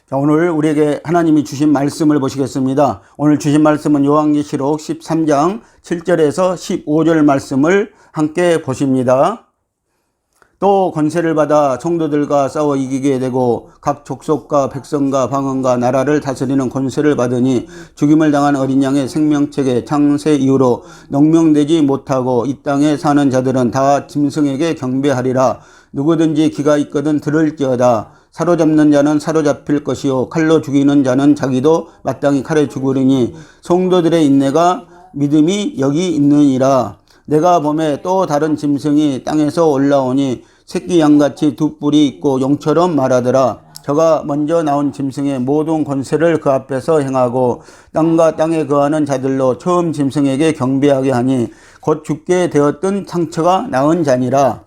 자, 오늘 우리에게 하나님이 주신 말씀을 보시겠습니다. 오늘 주신 말씀은 요한계시록 13장 7절에서 15절 말씀을 함께 보십니다. 또 권세를 받아 성도들과 싸워 이기게 되고 각 족속과 백성과 방언과 나라를 다스리는 권세를 받으니 죽임을 당한 어린 양의 생명책에 창세 이후로 농명되지 못하고 이 땅에 사는 자들은 다 짐승에게 경배하리라. 누구든지 귀가 있거든 들을지어다. 사로잡는 자는 사로잡힐 것이요 칼로 죽이는 자는 자기도 마땅히 칼에 죽으리니 성도들의 인내가 믿음이 여기 있느니라. 내가 보매 또 다른 짐승이 땅에서 올라오니 새끼 양같이 두 뿔이 있고 용처럼 말하더라. 저가 먼저 나온 짐승의 모든 권세를 그 앞에서 행하고 땅과 땅에 거하는 자들로 처음 짐승에게 경배하게 하니 곧 죽게 되었던 상처가 나은 자니라.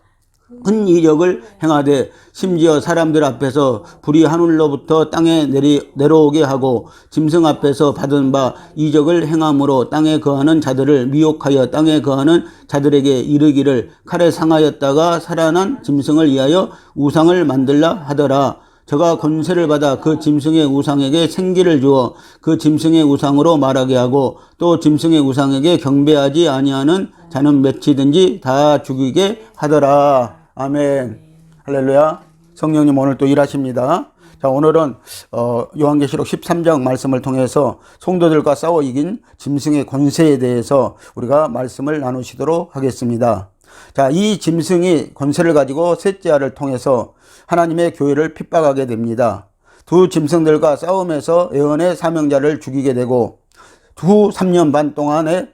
큰 이적을 행하되 심지어 사람들 앞에서 불이 하늘로부터 땅에 내려오게 하고 짐승 앞에서 받은 바 이적을 행함으로 땅에 거하는 자들을 미혹하여 땅에 거하는 자들에게 이르기를 칼에 상하였다가 살아난 짐승을 위하여 우상을 만들라 하더라. 저가 권세를 받아 그 짐승의 우상에게 생기를 주어 그 짐승의 우상으로 말하게 하고 또 짐승의 우상에게 경배하지 아니하는 자는 몇이든지 다 죽이게 하더라. 아멘. 할렐루야. 성령님 오늘 또 일하십니다. 자, 오늘은 요한계시록 13장 말씀을 통해서 성도들과 싸워 이긴 짐승의 권세에 대해서 우리가 말씀을 나누시도록 하겠습니다. 자, 이 짐승이 권세를 가지고 셋째 알을 통해서 하나님의 교회를 핍박하게 됩니다. 두 짐승들과 싸움에서 예언의 사명자를 죽이게 되고 두 3년 반 동안의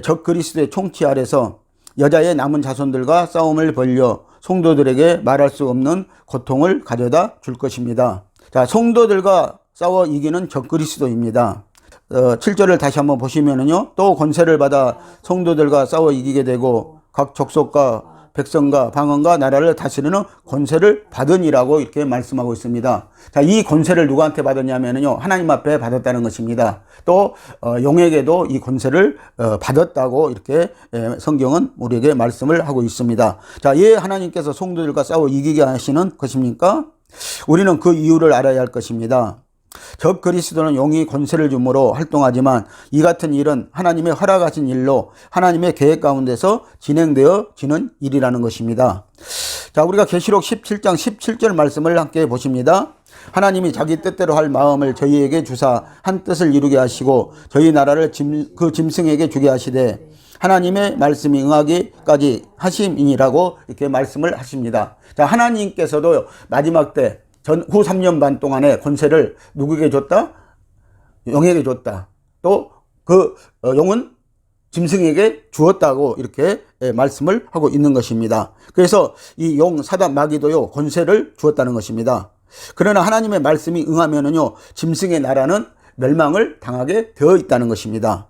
적 그리스도의 총치 아래서 여자의 남은 자손들과 싸움을 벌여 성도들에게 말할 수 없는 고통을 가져다 줄 것입니다. 자, 성도들과 싸워 이기는 적 그리스도입니다. 7절을 다시 한번 보시면은요, 또 권세를 받아 성도들과 싸워 이기게 되고 각 족속과 백성과 방언과 나라를 다스리는 권세를 받으니라고 이렇게 말씀하고 있습니다. 자, 이 권세를 누구한테 받았냐면요, 하나님 앞에 받았다는 것입니다. 또 용에게도 이 권세를 받았다고 이렇게 성경은 우리에게 말씀을 하고 있습니다. 자, 왜 하나님께서 성도들과 싸워 이기게 하시는 것입니까? 우리는 그 이유를 알아야 할 것입니다. 적 그리스도는 용이 권세를 주므로 활동하지만 이 같은 일은 하나님의 허락하신 일로 하나님의 계획 가운데서 진행되어지는 일이라는 것입니다. 자, 우리가 계시록 17장 17절 말씀을 함께 보십니다. 하나님이 자기 뜻대로 할 마음을 저희에게 주사 한 뜻을 이루게 하시고 저희 나라를 그 짐승에게 주게 하시되 하나님의 말씀이 응하기까지 하심이니라고 이렇게 말씀을 하십니다. 자, 하나님께서도 마지막 때 후 3년 반 동안의 권세를 누구에게 줬다? 용에게 줬다. 또 그 용은 짐승에게 주었다고 이렇게 말씀을 하고 있는 것입니다. 그래서 이 용 사단 마귀도요 권세를 주었다는 것입니다. 그러나 하나님의 말씀이 응하면은요 짐승의 나라는 멸망을 당하게 되어 있다는 것입니다.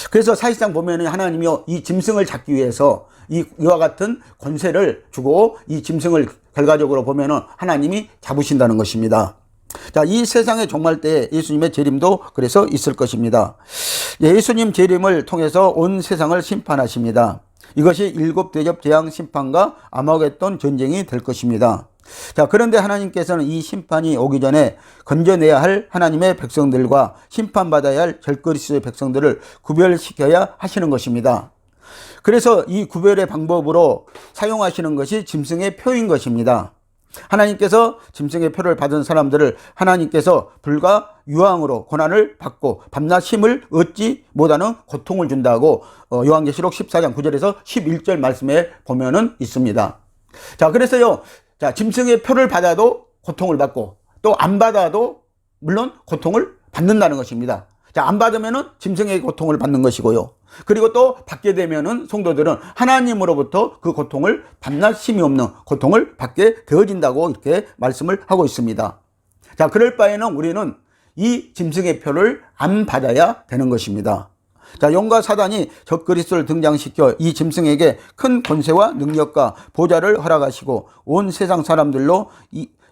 그래서 사실상 보면은 하나님이요 이 짐승을 잡기 위해서 이와 같은 권세를 주고 이 짐승을 결과적으로 보면은 하나님이 잡으신다는 것입니다. 자, 이 세상의 종말 때에 예수님의 재림도 그래서 있을 것입니다. 예수님 재림을 통해서 온 세상을 심판하십니다. 이것이 7 대접 재앙 심판과 아마겟돈 전쟁이 될 것입니다. 자, 그런데 하나님께서는 이 심판이 오기 전에 건져내야 할 하나님의 백성들과 심판받아야 할 적그리스도의 백성들을 구별시켜야 하시는 것입니다. 그래서 이 구별의 방법으로 사용하시는 것이 짐승의 표인 것입니다. 하나님께서 짐승의 표를 받은 사람들을 하나님께서 불과 유황으로 고난을 받고 밤낮 힘을 얻지 못하는 고통을 준다고 요한계시록 14장 9절에서 11절 말씀에 보면은 있습니다. 자, 그래서요, 자, 짐승의 표를 받아도 고통을 받고 또 안 받아도 물론 고통을 받는다는 것입니다. 자, 안 받으면은 짐승의 고통을 받는 것이고요. 그리고 또 받게 되면은 성도들은 하나님으로부터 그 고통을 밤낮 쉼이 없는 고통을 받게 되어진다고 이렇게 말씀을 하고 있습니다. 자, 그럴 바에는 우리는 이 짐승의 표를 안 받아야 되는 것입니다. 자, 용과 사단이 적그리스도를 등장시켜 이 짐승에게 큰 권세와 능력과 보좌를 허락하시고 온 세상 사람들로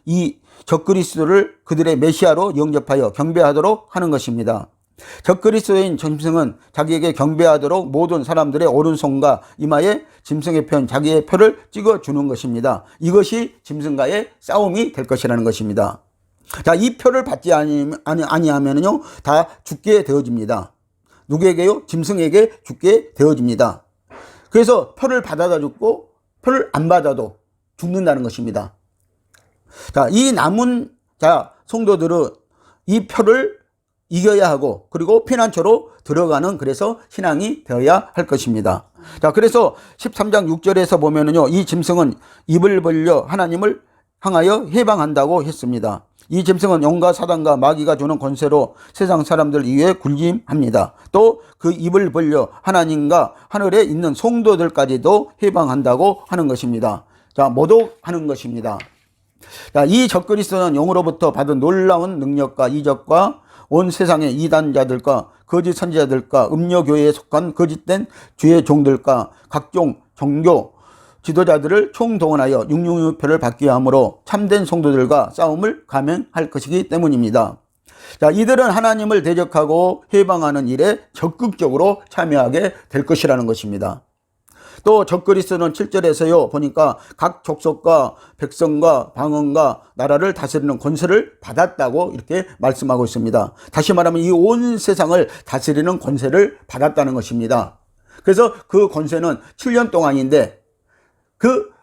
이 적그리스도를 그들의 메시아로 영접하여 경배하도록 하는 것입니다. 적그리스도인 짐승은 자기에게 경배하도록 모든 사람들의 오른손과 이마에 짐승의 편, 자기의 표를 찍어주는 것입니다. 이것이 짐승과의 싸움이 될 것이라는 것입니다. 자, 이 표를 받지 아니하면요 다 죽게 되어집니다. 누구에게요? 짐승에게 죽게 되어집니다. 그래서 표를 받아다 죽고 표를 안 받아도 죽는다는 것입니다. 자, 이 남은 성도들은 이 표를 이겨야 하고 그리고 피난처로 들어가는 그래서 신앙이 되어야 할 것입니다. 자, 그래서 13장 6절에서 보면은요, 이 짐승은 입을 벌려 하나님을 향하여 해방한다고 했습니다. 이 짐승은 영과 사단과 마귀가 주는 권세로 세상 사람들 위에 군림합니다. 또 그 입을 벌려 하나님과 하늘에 있는 성도들까지도 해방한다고 하는 것입니다. 자, 모독하는 것입니다. 자, 이 적그리스도는 영으로부터 받은 놀라운 능력과 이적과 온 세상의 이단자들과 거짓 선지자들과 음녀교회에 속한 거짓된 주의 종들과 각종 종교 지도자들을 총동원하여 666표를 받게 하므로 참된 성도들과 싸움을 감행할 것이기 때문입니다. 자, 이들은 하나님을 대적하고 해방하는 일에 적극적으로 참여하게 될 것이라는 것입니다. 또 적그리스도는 7절에서요 보니까 각 족속과 백성과 방언과 나라를 다스리는 권세를 받았다고 이렇게 말씀하고 있습니다. 다시 말하면 이 온 세상을 다스리는 권세를 받았다는 것입니다. 그래서 그 권세는 7년 동안인데 그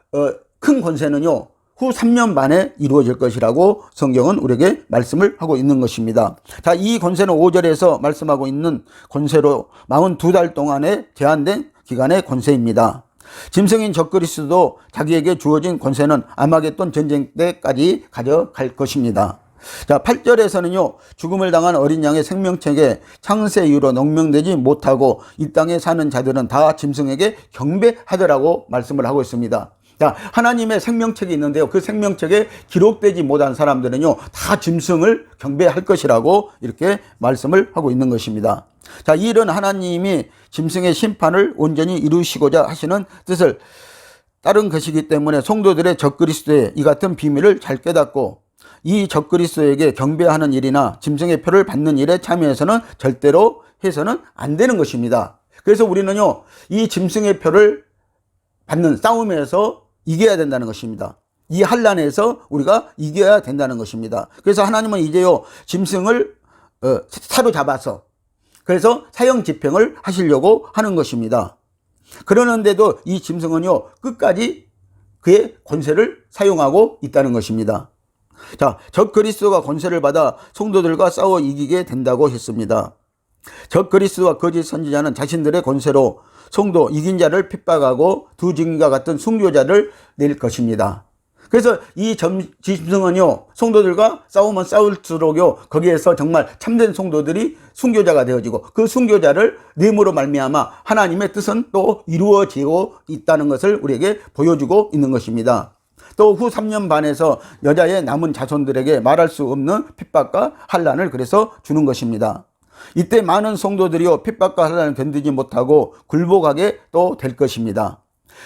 큰 권세는요 후 3년 만에 이루어질 것이라고 성경은 우리에게 말씀을 하고 있는 것입니다. 자, 이 권세는 5절에서 말씀하고 있는 권세로 42달 동안에 제한된 기간의 권세입니다. 짐승인 적그리스도도 자기에게 주어진 권세는 아마겟돈 전쟁 때까지 가져갈 것입니다. 자, 8절에서는요 죽음을 당한 어린 양의 생명책에 창세 이후로 농명되지 못하고 이 땅에 사는 자들은 다 짐승에게 경배하더라고 말씀을 하고 있습니다. 자, 하나님의 생명책이 있는데요, 그 생명책에 기록되지 못한 사람들은요 다 짐승을 경배할 것이라고 이렇게 말씀을 하고 있는 것입니다. 자, 이 일은 하나님이 짐승의 심판을 온전히 이루시고자 하시는 뜻을 따른 것이기 때문에 성도들의 적그리스도의 이 같은 비밀을 잘 깨닫고 이 적그리스도에게 경배하는 일이나 짐승의 표를 받는 일에 참여해서는 절대로 해서는 안 되는 것입니다. 그래서 우리는요 이 짐승의 표를 받는 싸움에서 이겨야 된다는 것입니다. 이 환난에서 우리가 이겨야 된다는 것입니다. 그래서 하나님은 이제요 짐승을 사로잡아서 그래서 사형 집행을 하시려고 하는 것입니다. 그러는데도 이 짐승은요 끝까지 그의 권세를 사용하고 있다는 것입니다. 자, 적그리스도가 권세를 받아 성도들과 싸워 이기게 된다고 했습니다. 적그리스도와 거짓 선지자는 자신들의 권세로 성도 이긴 자를 핍박하고 두 증인과 같은 순교자를 낼 것입니다. 그래서 이 짐승은요 성도들과 싸우면 싸울수록요 거기에서 정말 참된 성도들이 순교자가 되어지고 그 순교자를 nem으로 말미암아 하나님의 뜻은 또 이루어지고 있다는 것을 우리에게 보여주고 있는 것입니다. 또 후 3년 반에서 여자의 남은 자손들에게 말할 수 없는 핍박과 환난을 그래서 주는 것입니다. 이때 많은 성도들이요 핍박과 환난을 견디지 못하고 굴복하게 또 될 것입니다.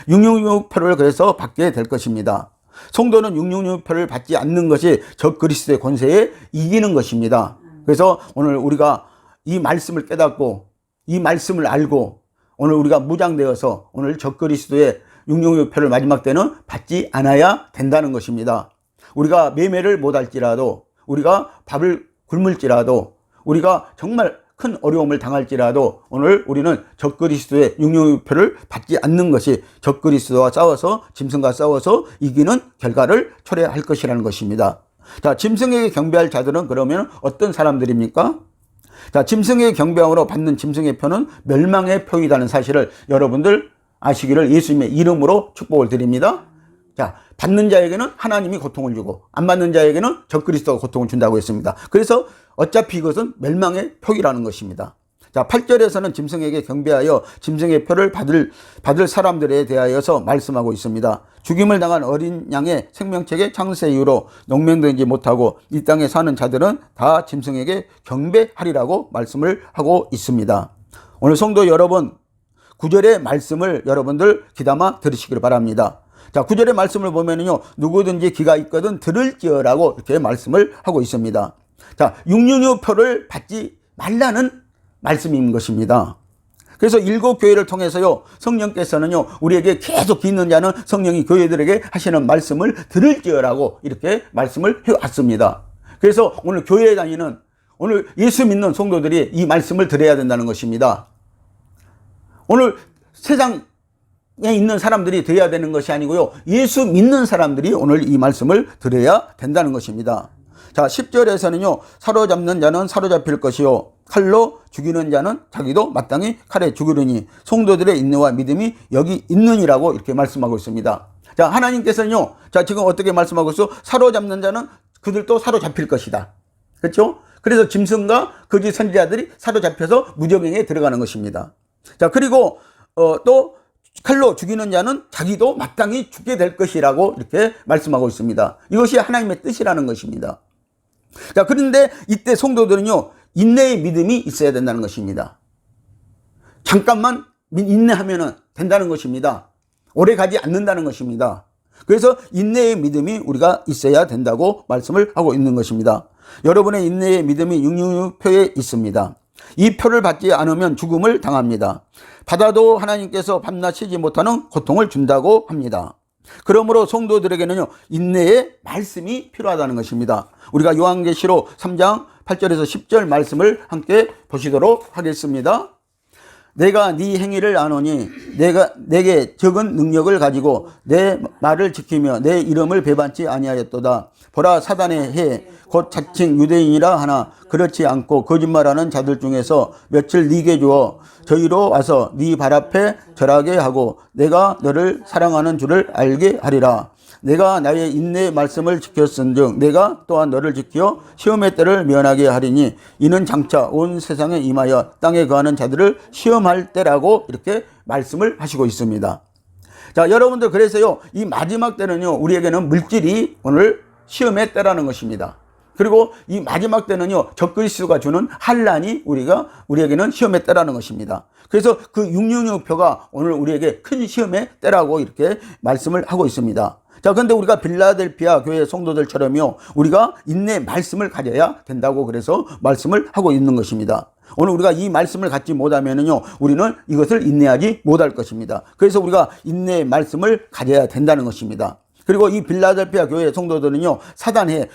666표를 그래서 받게 될 것입니다. 성도는 666표를 받지 않는 것이 적그리스도의 권세에 이기는 것입니다. 그래서 오늘 우리가 이 말씀을 깨닫고 이 말씀을 알고 오늘 우리가 무장되어서 오늘 적그리스도의 666표를 마지막 때는 받지 않아야 된다는 것입니다. 우리가 매매를 못할지라도 우리가 밥을 굶을지라도 우리가 정말 큰 어려움을 당할지라도 오늘 우리는 적그리스도의 666표를 받지 않는 것이 적그리스도와 싸워서 짐승과 싸워서 이기는 결과를 초래할 것이라는 것입니다. 자, 짐승에게 경배할 자들은 그러면 어떤 사람들입니까? 자, 짐승에게 경배함으로 받는 짐승의 표는 멸망의 표이라는 사실을 여러분들 아시기를 예수님의 이름으로 축복을 드립니다. 자, 받는 자에게는 하나님이 고통을 주고 안 받는 자에게는 적그리스도가 고통을 준다고 했습니다. 그래서 어차피 이것은 멸망의 표기라는 것입니다. 자, 8절에서는 짐승에게 경배하여 짐승의 표를 받을 사람들에 대하여서 말씀하고 있습니다. 죽임을 당한 어린 양의 생명책의 창세 이후로 농명되지 못하고 이 땅에 사는 자들은 다 짐승에게 경배하리라고 말씀을 하고 있습니다. 오늘 성도 여러분, 9절의 말씀을 여러분들 귀담아 들으시길 바랍니다. 자, 9절의 말씀을 보면은요, 누구든지 귀가 있거든 들을지어라고 이렇게 말씀을 하고 있습니다. 자, 666표를 받지 말라는 말씀인 것입니다. 그래서 7교회를 통해서요, 성령께서는요, 우리에게 계속 귀 있는 자는 성령이 교회들에게 하시는 말씀을 들을지어라고 이렇게 말씀을 해왔습니다. 그래서 오늘 교회에 다니는 오늘 예수 믿는 성도들이 이 말씀을 들어야 된다는 것입니다. 오늘 세상에 있는 사람들이 들어야 되는 것이 아니고요. 예수 믿는 사람들이 오늘 이 말씀을 들어야 된다는 것입니다. 자, 10절에서는요. 사로잡는 자는 사로잡힐 것이요. 칼로 죽이는 자는 자기도 마땅히 칼에 죽으려니 성도들의 인내와 믿음이 여기 있느니라고 이렇게 말씀하고 있습니다. 자, 하나님께서는요. 자, 지금 어떻게 말씀하고 있어? 사로잡는 자는 그들도 사로잡힐 것이다. 그렇죠? 그래서 짐승과 거짓 선지자들이 사로잡혀서 무저갱에 들어가는 것입니다. 자, 그리고 또 칼로 죽이는 자는 자기도 마땅히 죽게 될 것이라고 이렇게 말씀하고 있습니다. 이것이 하나님의 뜻이라는 것입니다. 자, 그런데 이때 성도들은요, 인내의 믿음이 있어야 된다는 것입니다. 잠깐만 인내하면 된다는 것입니다. 오래 가지 않는다는 것입니다. 그래서 인내의 믿음이 우리가 있어야 된다고 말씀을 하고 있는 것입니다. 여러분의 인내의 믿음이 666표에 있습니다. 이 표를 받지 않으면 죽음을 당합니다. 받아도 하나님께서 밤낮 쉬지 못하는 고통을 준다고 합니다. 그러므로 성도들에게는요, 인내의 말씀이 필요하다는 것입니다. 우리가 요한계시록 3장 8절에서 10절 말씀을 함께 보시도록 하겠습니다. 내가 네 행위를 아노니 내가 내게 적은 능력을 가지고 내 말을 지키며 내 이름을 배반치 아니하였도다. 보라, 사단의 해 곧 자칭 유대인이라 하나 그렇지 않고 거짓말하는 자들 중에서 며칠 네게 주어 저희로 와서 네 발 앞에 절하게 하고 내가 너를 사랑하는 줄을 알게 하리라. 내가 나의 인내의 말씀을 지켰은즉 내가 또한 너를 지켜 시험의 때를 면하게 하리니 이는 장차 온 세상에 임하여 땅에 거하는 자들을 시험할 때라고 이렇게 말씀을 하시고 있습니다. 자, 여러분들, 그래서요, 이 마지막 때는요, 우리에게는 물질이 오늘 시험의 때라는 것입니다. 그리고 이 마지막 때는요, 적그리스도가 주는 환난이 우리에게는 시험의 때라는 것입니다. 그래서 그 666표가 오늘 우리에게 큰 시험의 때라고 이렇게 말씀을 하고 있습니다. 자, 그런데 우리가 빌라델피아 교회 성도들처럼요, 우리가 인내 말씀을 가져야 된다고 그래서 말씀을 하고 있는 것입니다. 오늘 우리가 이 말씀을 갖지 못하면은요, 우리는 이것을 인내하지 못할 것입니다. 그래서 우리가 인내의 말씀을 가져야 된다는 것입니다. 그리고 이 빌라델피아 교회 성도들은요, 사단의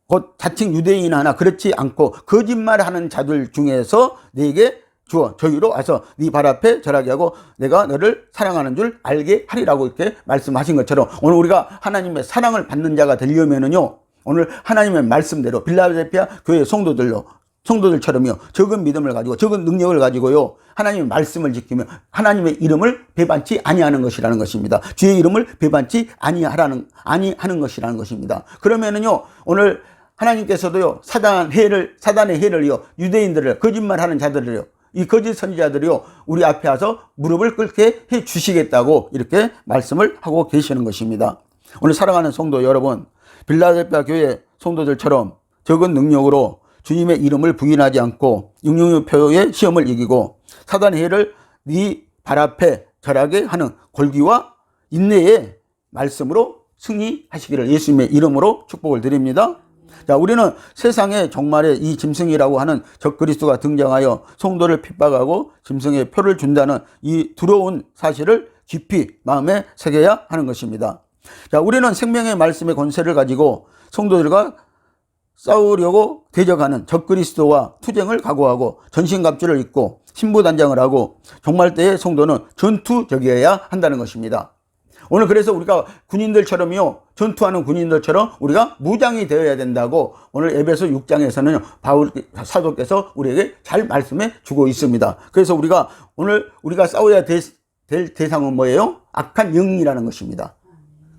곧 자칭 유대인 하나 그렇지 않고 거짓말하는 자들 중에서 네게 주어 저희로 와서 네 발 앞에 절하게 하고 내가 너를 사랑하는 줄 알게 하리라고 이렇게 말씀하신 것처럼 오늘 우리가 하나님의 사랑을 받는 자가 되려면은요, 오늘 하나님의 말씀대로 빌라델피아 교회 성도들처럼요, 적은 믿음을 가지고 적은 능력을 가지고요, 하나님의 말씀을 지키며 하나님의 이름을 배반치 아니하는 것이라는 것입니다. 주의 이름을 배반치 아니하는 것이라는 것입니다. 그러면은요, 오늘 하나님께서도요, 사단의 해를요, 유대인들을, 거짓말하는 자들을요, 이 거짓 선지자들이요, 우리 앞에 와서 무릎을 꿇게 해 주시겠다고 이렇게 말씀을 하고 계시는 것입니다. 오늘 사랑하는 성도 여러분, 빌라델피아 교회 성도들처럼 적은 능력으로 주님의 이름을 부인하지 않고 666표의 시험을 이기고 사단의 해를 네 발 앞에 절하게 하는 골기와 인내의 말씀으로 승리하시기를 예수님의 이름으로 축복을 드립니다. 자, 우리는 세상에 정말의 이 짐승이라고 하는 적그리스도가 등장하여 성도를 핍박하고 짐승의 표를 준다는 이 두려운 사실을 깊이 마음에 새겨야 하는 것입니다. 자, 우리는 생명의 말씀의 권세를 가지고 성도들과 싸우려고 대적하는 적그리스도와 투쟁을 각오하고 전신갑주를 입고 신부단장을 하고 종말 때의 성도는 전투적이어야 한다는 것입니다. 오늘 그래서 우리가 군인들처럼요, 전투하는 군인들처럼 우리가 무장이 되어야 된다고 오늘 에베소 6장에서는 바울 사도께서 우리에게 잘 말씀해 주고 있습니다. 그래서 오늘 우리가 싸워야 될 대상은 뭐예요? 악한 영이라는 것입니다.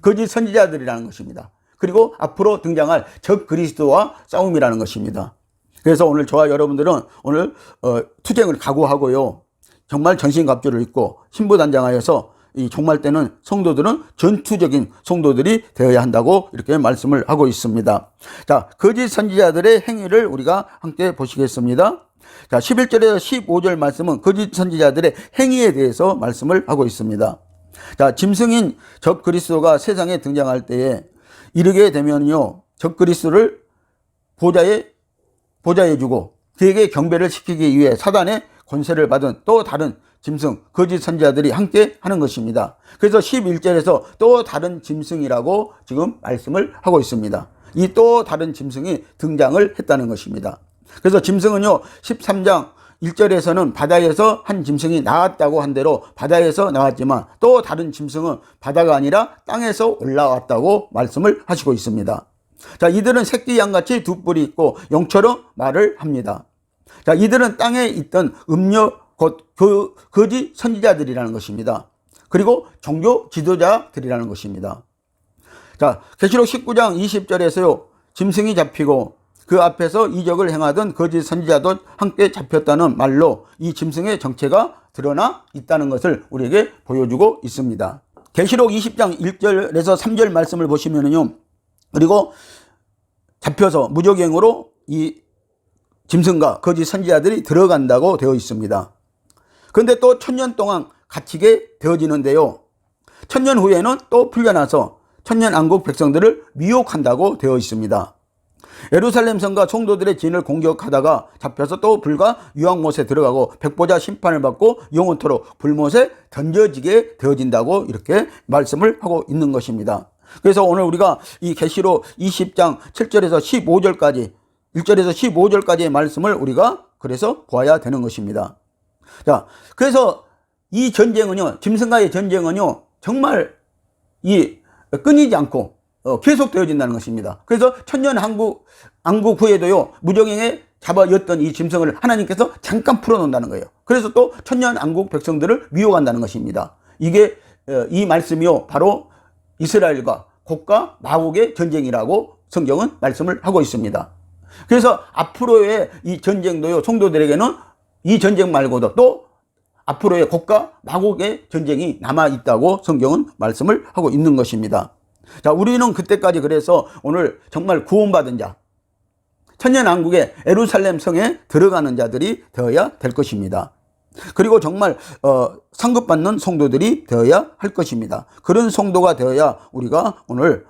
거짓 선지자들이라는 것입니다. 그리고 앞으로 등장할 적 그리스도와 싸움이라는 것입니다. 그래서 오늘 저와 여러분들은 오늘 투쟁을 각오하고요, 정말 전신갑주를 입고 신부단장하여서 이 종말 때는 성도들은 전투적인 성도들이 되어야 한다고 이렇게 말씀을 하고 있습니다. 자, 거짓 선지자들의 행위를 우리가 함께 보시겠습니다. 자, 11절에서 15절 말씀은 거짓 선지자들의 행위에 대해서 말씀을 하고 있습니다. 자, 짐승인 적 그리스도가 세상에 등장할 때에 이르게 되면요, 적 그리스도를 보좌에 주고 그에게 경배를 시키기 위해 사단의 권세를 받은 또 다른 짐승, 거짓 선지자들이 함께 하는 것입니다. 그래서 11절에서 또 다른 짐승이라고 지금 말씀을 하고 있습니다. 이 또 다른 짐승이 등장을 했다는 것입니다. 그래서 짐승은요 13장 1절에서는 바다에서 한 짐승이 나왔다고 한 대로 바다에서 나왔지만 또 다른 짐승은 바다가 아니라 땅에서 올라왔다고 말씀을 하시고 있습니다. 자, 이들은 새끼 양같이 두 뿔이 있고 용처럼 말을 합니다. 자, 이들은 땅에 있던 곧 거짓 선지자들이라는 것입니다. 그리고 종교 지도자들이라는 것입니다. 자, 계시록 19장 20절에서요 짐승이 잡히고 그 앞에서 이적을 행하던 거짓 선지자도 함께 잡혔다는 말로 이 짐승의 정체가 드러나 있다는 것을 우리에게 보여주고 있습니다. 계시록 20장 1절에서 3절 말씀을 보시면요, 그리고 잡혀서 무적행으로 이 짐승과 거짓 선지자들이 들어간다고 되어 있습니다. 그런데 또 1000년 동안 갇히게 되어지는데요, 1000년 후에는 또 풀려나서 천년왕국 백성들을 미혹한다고 되어 있습니다. 예루살렘 성과 성도들의 진을 공격하다가 잡혀서 또 불과 유황못에 들어가고 백보자 심판을 받고 영원토록 불못에 던져지게 되어진다고 이렇게 말씀을 하고 있는 것입니다. 그래서 오늘 우리가 이 계시록 20장 7절에서 15절까지 1절에서 15절까지의 말씀을 우리가 그래서 보아야 되는 것입니다. 자, 그래서 이 전쟁은요, 짐승과의 전쟁은요, 정말 끊이지 않고 계속 되어진다는 것입니다. 그래서 천년왕국 후에도요, 무적행에 잡아였던 이 짐승을 하나님께서 잠깐 풀어놓는다는 거예요. 그래서 또 천년왕국 백성들을 미혹한다는 것입니다. 이게 이 말씀이요, 바로 이스라엘과 곡과 마곡의 전쟁이라고 성경은 말씀을 하고 있습니다. 그래서 앞으로의 이 전쟁도요, 성도들에게는 이 전쟁 말고도 또 앞으로의 곡과 마곡의 전쟁이 남아있다고 성경은 말씀을 하고 있는 것입니다. 자, 우리는 그때까지 그래서 오늘 정말 구원받은 자, 천년왕국의 예루살렘 성에 들어가는 자들이 되어야 될 것입니다. 그리고 정말 상급받는 성도들이 되어야 할 것입니다. 그런 성도가 되어야 우리가 오늘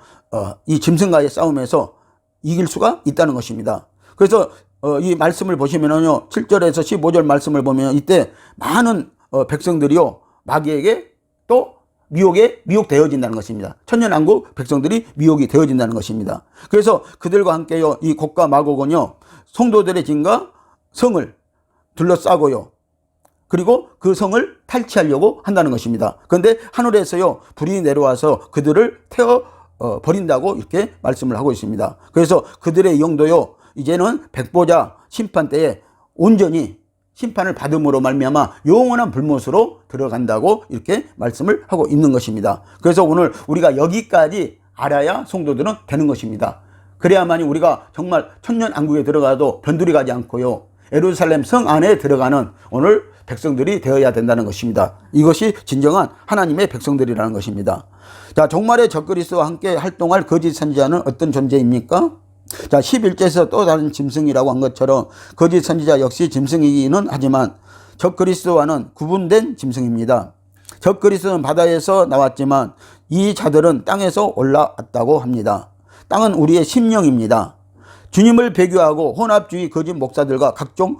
이 짐승과의 싸움에서 이길 수가 있다는 것입니다. 그래서 이 말씀을 보시면요, 7절에서 15절 말씀을 보면 이때 많은 백성들이요, 마귀에게 또 미혹되어진다는 것입니다. 천년왕국 백성들이 미혹이 되어진다는 것입니다. 그래서 그들과 함께요, 이 곡과 마곡은요, 성도들의 진과 성을 둘러싸고요, 그리고 그 성을 탈취하려고 한다는 것입니다. 그런데 하늘에서요, 불이 내려와서 그들을 태워 버린다고 이렇게 말씀을 하고 있습니다. 그래서 그들의 영도요, 이제는 백보자 심판 때에 온전히 심판을 받음으로 말미암아 영원한 불못으로 들어간다고 이렇게 말씀을 하고 있는 것입니다. 그래서 오늘 우리가 여기까지 알아야 성도들은 되는 것입니다. 그래야만이 우리가 정말 천년왕국에 들어가도 변두리 가지 않고요, 예루살렘 성 안에 들어가는 오늘 백성들이 되어야 된다는 것입니다. 이것이 진정한 하나님의 백성들이라는 것입니다. 자, 종말의 적그리스도와 함께 활동할 거짓 선지자는 어떤 존재입니까? 자, 11절에서 또 다른 짐승이라고 한 것처럼 거짓 선지자 역시 짐승이기는 하지만 적그리스도와는 구분된 짐승입니다. 적그리스도는 바다에서 나왔지만 이 자들은 땅에서 올라왔다고 합니다. 땅은 우리의 심령입니다. 주님을 배교하고 혼합주의 거짓 목사들과 각종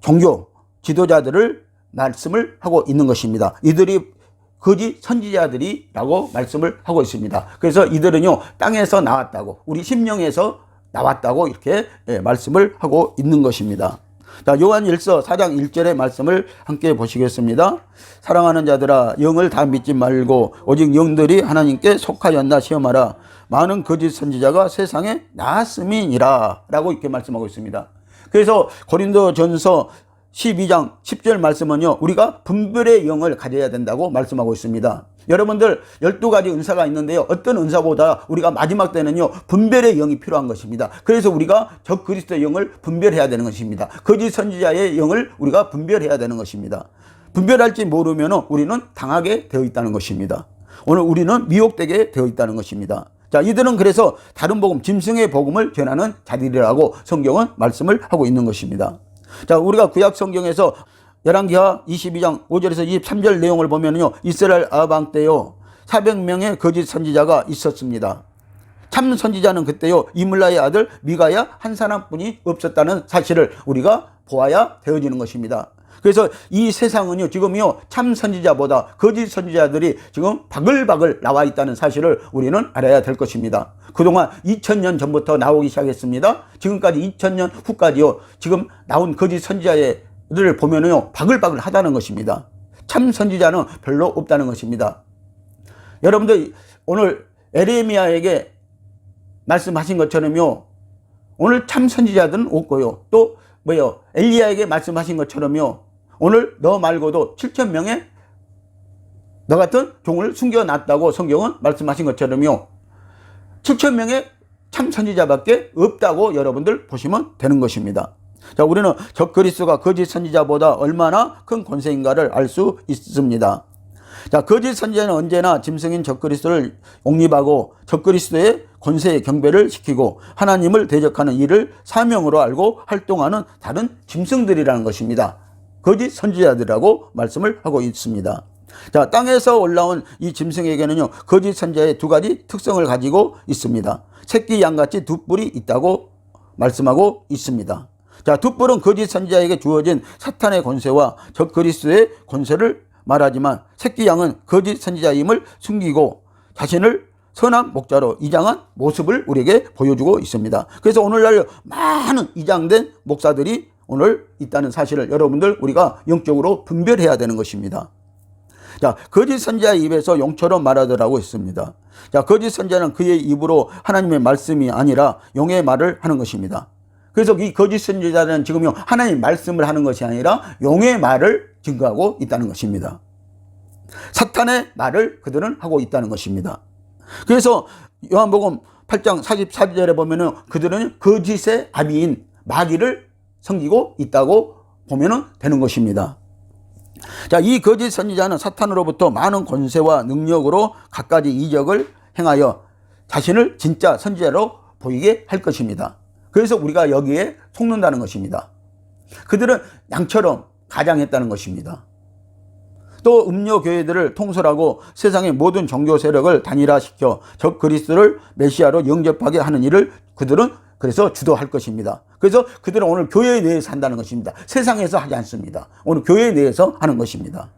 종교 지도자들을 말씀을 하고 있는 것입니다. 이들이 거짓 선지자들이라고 말씀을 하고 있습니다. 그래서 이들은요, 땅에서 나왔다고, 우리 심령에서 나왔다고 이렇게 말씀을 하고 있는 것입니다. 자, 요한일서 4장 1절의 말씀을 함께 보시겠습니다. 사랑하는 자들아, 영을 다 믿지 말고 오직 영들이 하나님께 속하였나 시험하라. 많은 거짓 선지자가 세상에 나왔음이니라 라고 이렇게 말씀하고 있습니다. 그래서 고린도전서 12장 10절 말씀은요, 우리가 분별의 영을 가져야 된다고 말씀하고 있습니다. 여러분들 12가지 은사가 있는데요, 어떤 은사보다 우리가 마지막 때는요, 분별의 영이 필요한 것입니다. 그래서 우리가 적그리스도의 영을 분별해야 되는 것입니다. 거짓 선지자의 영을 우리가 분별해야 되는 것입니다. 분별할지 모르면 우리는 당하게 되어 있다는 것입니다. 오늘 우리는 미혹되게 되어 있다는 것입니다. 자, 이들은 그래서 다른 복음, 짐승의 복음을 전하는 자들이라고 성경은 말씀을 하고 있는 것입니다. 자, 우리가 구약 성경에서 열왕기하 22장 5절에서 23절 내용을 보면요, 이스라엘 아방 때요 400명의 거짓 선지자가 있었습니다. 참 선지자는 그때요 이물라의 아들 미가야 한 사람뿐이 없었다는 사실을 우리가 보아야 되어지는 것입니다. 그래서 이 세상은요, 지금요, 참 선지자보다 거짓 선지자들이 지금 바글바글 나와 있다는 사실을 우리는 알아야 될 것입니다. 그동안 2000년 전부터 나오기 시작했습니다. 지금까지 2000년 후까지요, 지금 나온 거짓 선지자들을 보면은요, 바글바글 하다는 것입니다. 참 선지자는 별로 없다는 것입니다. 여러분들, 오늘 에레미야에게 말씀하신 것처럼요, 오늘 참 선지자들은 없고요, 또 엘리야에게 말씀하신 것처럼요, 오늘 너 말고도 7,000명의 너 같은 종을 숨겨놨다고 성경은 말씀하신 것처럼요, 7,000명의 참 선지자밖에 없다고 여러분들 보시면 되는 것입니다. 자, 우리는 적그리스도가 거짓 선지자보다 얼마나 큰 권세인가를 알 수 있습니다. 자, 거짓 선지자는 언제나 짐승인 적그리스도를 옹립하고 적그리스도의 권세에 경배를 시키고 하나님을 대적하는 일을 사명으로 알고 활동하는 다른 짐승들이라는 것입니다. 거짓 선지자들이라고 말씀을 하고 있습니다. 자, 땅에서 올라온 이 짐승에게는요, 거짓 선지자의 두 가지 특성을 가지고 있습니다. 새끼 양같이 두 뿔이 있다고 말씀하고 있습니다. 자, 두 뿔은 거짓 선지자에게 주어진 사탄의 권세와 적그리스도의 권세를 말하지만 새끼 양은 거짓 선지자임을 숨기고 자신을 선한 목자로 이장한 모습을 우리에게 보여주고 있습니다. 그래서 오늘날 많은 이장된 목사들이 오늘 있다는 사실을 여러분들 우리가 영적으로 분별해야 되는 것입니다. 자, 거짓 선지자의 입에서 용처럼 말하더라고 있습니다. 자, 거짓 선지자는 그의 입으로 하나님의 말씀이 아니라 용의 말을 하는 것입니다. 그래서 이 거짓 선지자는 지금요, 하나님의 말씀을 하는 것이 아니라 용의 말을 증거하고 있다는 것입니다. 사탄의 말을 그들은 하고 있다는 것입니다. 그래서 요한복음 8장 44절에 보면은 그들은 거짓의 아비인 마귀를 섬기고 있다고 보면은 되는 것입니다. 자, 이 거짓 선지자는 사탄으로부터 많은 권세와 능력으로 갖가지 이적을 행하여 자신을 진짜 선지자로 보이게 할 것입니다. 그래서 우리가 여기에 속는다는 것입니다. 그들은 양처럼 가장했다는 것입니다. 또 음료 교회들을 통솔하고 세상의 모든 종교 세력을 단일화시켜 적 그리스도를 메시아로 영접하게 하는 일을 그들은 그래서 주도할 것입니다. 그래서 그들은 오늘 교회 내에서 한다는 것입니다. 세상에서 하지 않습니다. 오늘 교회 내에서 하는 것입니다.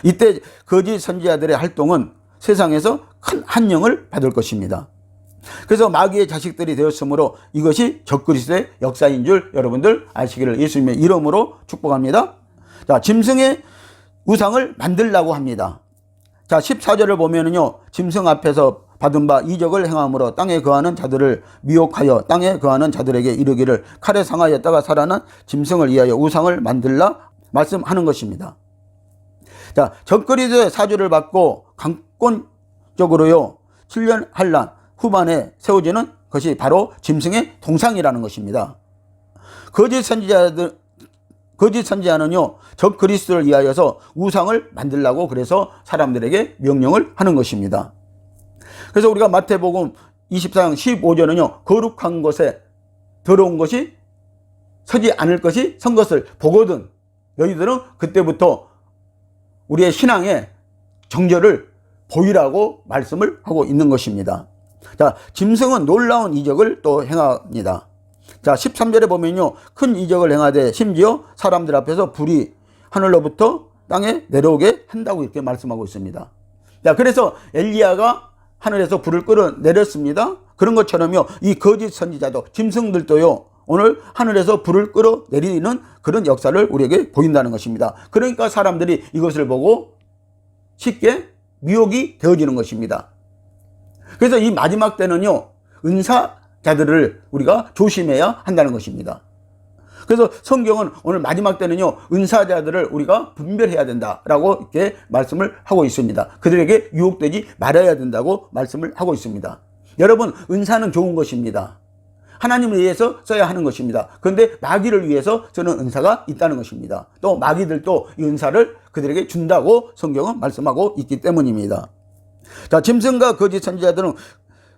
이때 거짓 선지자들의 활동은 세상에서 큰 한영을 받을 것입니다. 그래서 마귀의 자식들이 되었으므로 이것이 적그리스도의 역사인 줄 여러분들 아시기를 예수님의 이름으로 축복합니다. 자, 짐승의 우상을 만들라고 합니다. 자, 14절을 보면은요, 짐승 앞에서 받은 바 이적을 행함으로 땅에 거하는 자들을 미혹하여 땅에 거하는 자들에게 이르기를 칼에 상하였다가 살아난 짐승을 위하여 우상을 만들라 말씀하는 것입니다. 자, 적그리스도의 사주를 받고 강권적으로요, 7년 한란 후반에 세워지는 것이 바로 짐승의 동상이라는 것입니다. 거짓 선지자는요, 적 그리스도를 위하여서 우상을 만들라고 그래서 사람들에게 명령을 하는 것입니다. 그래서 우리가 마태복음 24장 15절은요, 거룩한 것에 더러운 것이 서지 않을 것이 선 것을 보거든 너희들은 그때부터 우리의 신앙의 정절을 보이라고 말씀을 하고 있는 것입니다. 자, 짐승은 놀라운 이적을 또 행합니다. 자, 13절에 보면요, 큰 이적을 행하되 심지어 사람들 앞에서 불이 하늘로부터 땅에 내려오게 한다고 이렇게 말씀하고 있습니다. 자, 그래서 엘리야가 하늘에서 불을 끌어내렸습니다. 그런 것처럼요, 이 거짓 선지자도 짐승들도요, 오늘 하늘에서 불을 끌어내리는 그런 역사를 우리에게 보인다는 것입니다. 그러니까 사람들이 이것을 보고 쉽게 미혹이 되어지는 것입니다. 그래서 이 마지막 때는요, 은사자들을 우리가 조심해야 한다는 것입니다. 그래서 성경은 오늘 마지막 때는요, 은사자들을 우리가 분별해야 된다라고 이렇게 말씀을 하고 있습니다. 그들에게 유혹되지 말아야 된다고 말씀을 하고 있습니다. 여러분, 은사는 좋은 것입니다. 하나님을 위해서 써야 하는 것입니다. 그런데 마귀를 위해서 쓰는 은사가 있다는 것입니다. 또 마귀들도 이 은사를 그들에게 준다고 성경은 말씀하고 있기 때문입니다. 자, 짐승과 거짓 선지자들은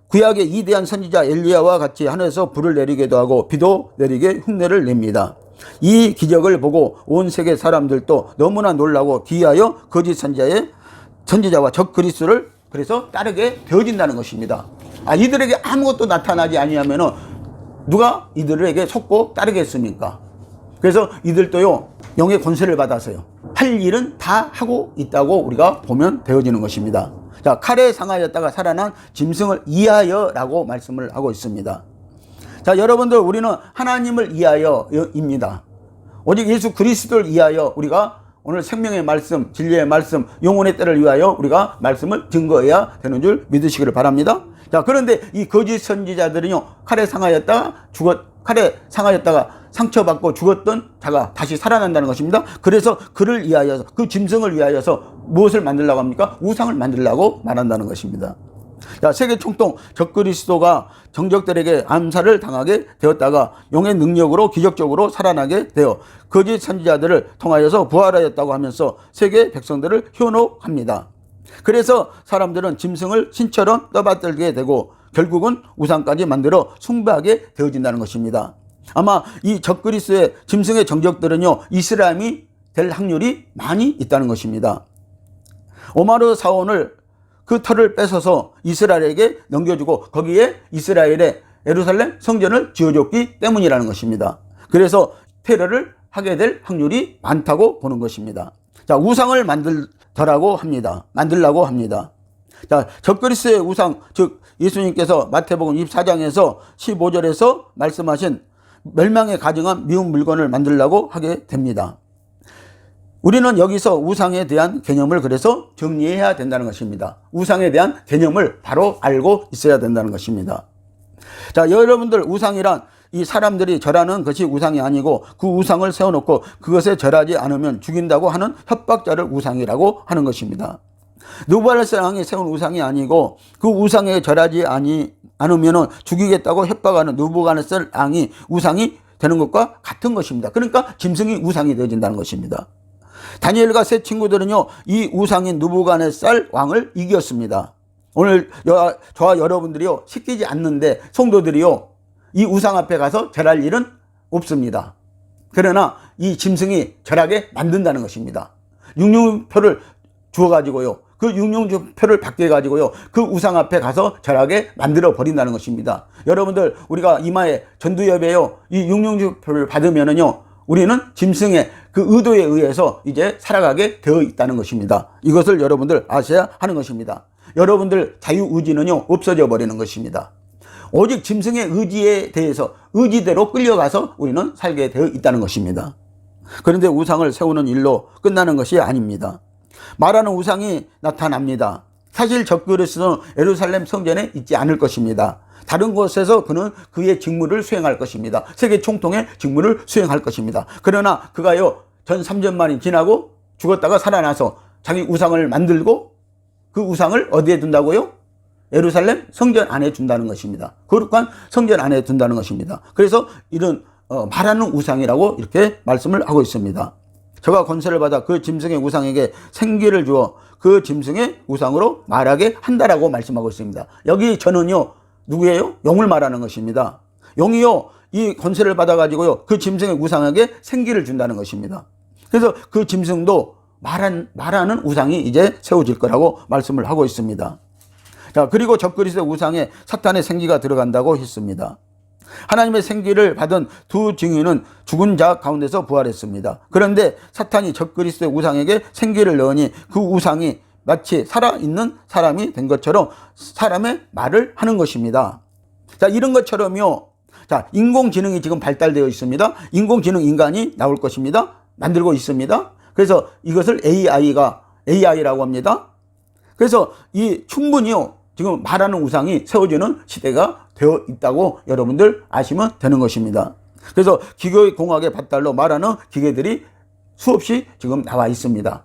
구약의 위대한 선지자 엘리야와 같이 하늘에서 불을 내리기도 하고 비도 내리게 흉내를 냅니다. 이 기적을 보고 온 세계 사람들도 너무나 놀라고 기이하여 거짓 선지자와 적 그리스도를 그래서 따르게 되어진다는 것입니다. 이들에게 아무것도 나타나지 아니하면은 누가 이들에게 속고 따르겠습니까? 그래서 이들도요, 영의 권세를 받아서요, 할 일은 다 하고 있다고 우리가 보면 되어지는 것입니다. 자, 칼에 상하였다가 살아난 짐승을 위하여라고 말씀을 하고 있습니다. 자, 여러분들, 우리는 하나님을 위하여입니다. 오직 예수 그리스도를 위하여 우리가 오늘 생명의 말씀, 진리의 말씀, 영혼의 때를 위하여 우리가 말씀을 증거해야 되는 줄 믿으시기를 바랍니다. 자, 그런데 이 거짓 선지자들은요, 칼에 상하였다가 상처받고 죽었던 자가 다시 살아난다는 것입니다. 그래서 그를 위하여서, 그 짐승을 위하여서 무엇을 만들려고 합니까? 우상을 만들려고 말한다는 것입니다. 자, 세계 총통 적그리스도가 정적들에게 암살을 당하게 되었다가 용의 능력으로 기적적으로 살아나게 되어 거짓 선지자들을 통하여서 부활하였다고 하면서 세계 백성들을 현혹합니다. 그래서 사람들은 짐승을 신처럼 떠받들게 되고 결국은 우상까지 만들어 숭배하게 되어진다는 것입니다. 아마 이 적그리스도의 짐승의 정적들은요, 이슬람이 될 확률이 많이 있다는 것입니다. 오마르 사원을 그 털을 뺏어서 이스라엘에게 넘겨주고 거기에 이스라엘의 예루살렘 성전을 지어줬기 때문이라는 것입니다. 그래서 테러를 하게 될 확률이 많다고 보는 것입니다. 자, 우상을 만들라고 합니다. 자, 적그리스도의 우상, 즉 예수님께서 마태복음 24장에서 15절에서 말씀하신 멸망에 가증한 미운 물건을 만들려고 하게 됩니다. 우리는 여기서 우상에 대한 개념을 그래서 정리해야 된다는 것입니다. 우상에 대한 개념을 바로 알고 있어야 된다는 것입니다. 자, 여러분들, 우상이란 이 사람들이 절하는 것이 우상이 아니고 그 우상을 세워놓고 그것에 절하지 않으면 죽인다고 하는 협박자를 우상이라고 하는 것입니다. 느부갓네살왕이 세운 우상이 아니고 그 우상에 절하지 않으면 죽이겠다고 협박하는 느부갓네살왕이 우상이 되는 것과 같은 것입니다. 그러니까 짐승이 우상이 되어진다는 것입니다. 다니엘과 세 친구들은요, 이 우상인 느부갓네살 왕을 이겼습니다. 오늘 저와 여러분들이요, 시키지 않는데 성도들이요, 이 우상 앞에 가서 절할 일은 없습니다. 그러나 이 짐승이 절하게 만든다는 것입니다. 육룡표를 주어가지고요, 그 육룡표를 받게 해가지고요, 그 우상 앞에 가서 절하게 만들어 버린다는 것입니다. 여러분들, 우리가 이마에 전두엽에요, 이 육룡표를 받으면은요, 우리는 짐승의 그 의도에 의해서 이제 살아가게 되어 있다는 것입니다. 이것을 여러분들 아셔야 하는 것입니다. 여러분들 자유의지는요, 없어져 버리는 것입니다. 오직 짐승의 의지에 대해서 의지대로 끌려가서 우리는 살게 되어 있다는 것입니다. 그런데 우상을 세우는 일로 끝나는 것이 아닙니다. 말하는 우상이 나타납니다. 사실 적그리스도는 예루살렘 성전에 있지 않을 것입니다. 다른 곳에서 그는 그의 직무를 수행할 것입니다. 세계 총통의 직무를 수행할 것입니다. 그러나 그가요, 전 3전만이 지나고 죽었다가 살아나서 자기 우상을 만들고 그 우상을 어디에 둔다고요? 예루살렘 성전 안에 둔다는 것입니다. 거룩한 성전 안에 둔다는 것입니다. 그래서 이런 말하는 우상이라고 이렇게 말씀을 하고 있습니다. 저가 권세를 받아 그 짐승의 우상에게 생기를 주어 그 짐승의 우상으로 말하게 한다라고 말씀하고 있습니다. 여기 저는요, 누구예요? 용을 말하는 것입니다. 용이요, 이 권세를 받아가지고요, 그 짐승의 우상에게 생기를 준다는 것입니다. 그래서 그 짐승도 말하는 우상이 이제 세워질 거라고 말씀을 하고 있습니다. 자, 그리고 적그리스도 우상에 사탄의 생기가 들어간다고 했습니다. 하나님의 생기를 받은 두 증인은 죽은 자 가운데서 부활했습니다. 그런데 사탄이 적그리스도의 우상에게 생기를 넣으니 그 우상이 마치 살아있는 사람이 된 것처럼 사람의 말을 하는 것입니다. 자, 이런 것처럼요, 자, 인공지능이 지금 발달되어 있습니다. 인공지능 인간이 나올 것입니다. 만들고 있습니다. 그래서 이것을 AI라고 합니다. 그래서 이 충분히요, 지금 말하는 우상이 세워지는 시대가 되어 있다고 여러분들 아시면 되는 것입니다. 그래서 기계공학의 발달로 말하는 기계들이 수없이 지금 나와 있습니다.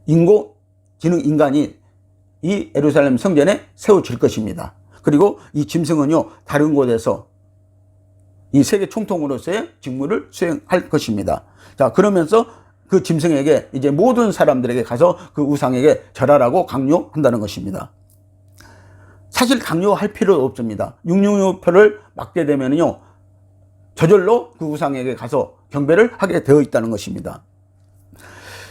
인공지능 인간이 이 예루살렘 성전에 세워질 것입니다. 그리고 이 짐승은요, 다른 곳에서 이 세계 총통으로서의 직무를 수행할 것입니다. 자, 그러면서 그 짐승에게 이제 모든 사람들에게 가서 그 우상에게 절하라고 강요한다는 것입니다. 사실 강요할 필요 없습니다. 육룡표를 맞게 되면요, 저절로 그 우상에게 가서 경배를 하게 되어 있다는 것입니다.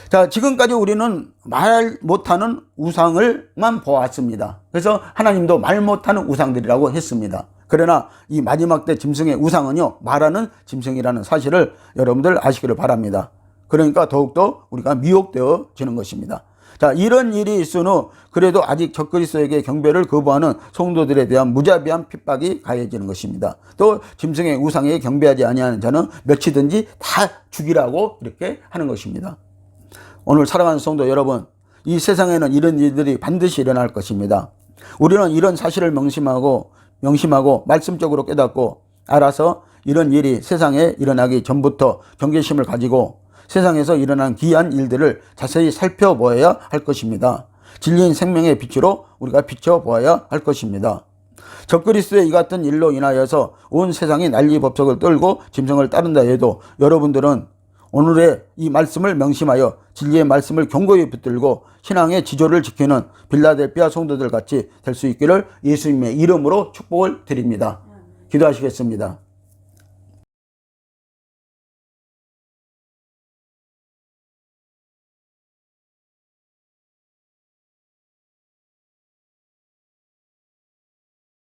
자, 지금까지 우리는 말 못하는 우상을만 보았습니다. 그래서 하나님도 말 못하는 우상들이라고 했습니다. 그러나 이 마지막 때 짐승의 우상은요, 말하는 짐승이라는 사실을 여러분들 아시기를 바랍니다. 그러니까 더욱더 우리가 미혹되어지는 것입니다. 자, 이런 일이 있은 후 그래도 아직 적그리스도에게 경배를 거부하는 성도들에 대한 무자비한 핍박이 가해지는 것입니다. 또 짐승의 우상에 경배하지 아니하는 자는 몇이든지 다 죽이라고 이렇게 하는 것입니다. 오늘 사랑하는 성도 여러분, 이 세상에는 이런 일들이 반드시 일어날 것입니다. 우리는 이런 사실을 명심하고 말씀적으로 깨닫고 알아서 이런 일이 세상에 일어나기 전부터 경계심을 가지고 세상에서 일어난 기이한 일들을 자세히 살펴보아야 할 것입니다. 진리인 생명의 빛으로 우리가 비춰보아야 할 것입니다. 적그리스도의 이 같은 일로 인하여서 온 세상이 난리법석을 떨고 짐승을 따른다 해도 여러분들은 오늘의 이 말씀을 명심하여 진리의 말씀을 견고히 붙들고 신앙의 지조를 지키는 빌라델피아 성도들 같이 될 수 있기를 예수님의 이름으로 축복을 드립니다. 기도하시겠습니다.